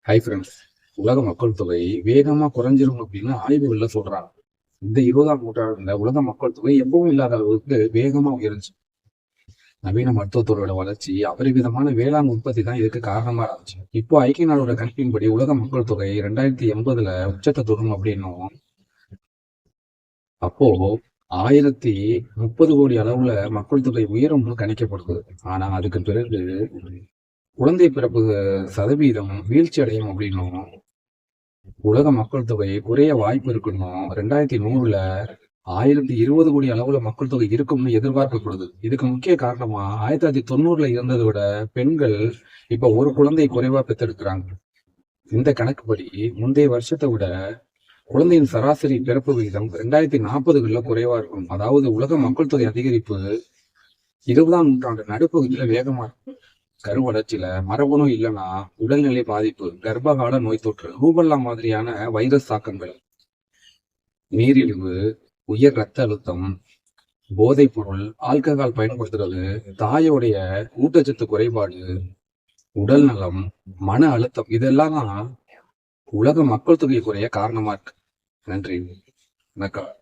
Hi friends. உலக மக்கள் தொகை வேகமா குறைஞ்சிரும் அப்படின்னு ஆய்வுகள்ல சொல்றாங்க. இந்த 20ஆம் நூற்றாண்டுல உலக மக்கள் தொகை எப்பவும் இல்லாத அளவுக்கு வேகமா உயர்ந்துச்சு. நவீன மருத்துவத்துறையோட வளர்ச்சி, அபரிவிதமான வேளாண் உற்பத்தி தான் இதுக்கு காரணமா இருந்துச்சு. இப்போ ஐக்கிய நாடோட கணிப்பின்படி உலக மக்கள் தொகை 2080ல உச்சத்தை தொடும் அப்படின்னும், அப்போ 1030 கோடி அளவுல மக்கள் தொகை உயரும்னு கணிக்கப்படுது. ஆனா அதுக்கு பிறகு குழந்தை பிறப்பு சதவீதம் வீழ்ச்சி அடையும் அப்படின்னும், உலக மக்கள் தொகை குறைய வாய்ப்பு இருக்கணும். 2100ல 1020 கோடி அளவுல மக்கள் தொகை இருக்கும்னு எதிர்பார்க்கப்படுது. இதுக்கு முக்கிய காரணமா 1990ல இருந்ததை விட பெண்கள் இப்ப ஒரு குழந்தை குறைவா பெற்றெடுக்கிறாங்க. இந்த கணக்குப்படி முந்தைய வருஷத்தை விட குழந்தையின் சராசரி பிறப்பு விகிதம் 2040களில் குறைவா இருக்கும். அதாவது உலக மக்கள் தொகை அதிகரிப்பு 20ஆம் நூற்றாண்டு நடுப்பகுதியில வேகமா இருக்கும். கருவளர்ச்சியில மரபணு இல்லைன்னா உடல்நிலை பாதிப்பு, கர்ப்பகால நோய் தொற்று, ரூபல்லா மாதிரியான வைரஸ் தாக்கங்கள், நீரிழிவு, உயர் ரத்த அழுத்தம், போதைப் பொருள், ஆல்கஹால் பயன்படுத்துறது, தாயோடைய ஊட்டச்சத்து குறைபாடு, உடல் நலம், மன அழுத்தம், இதெல்லாம் தான் உலக மக்கள் தொகை குறைய காரணமா இருக்கு. நன்றி. வணக்கம்.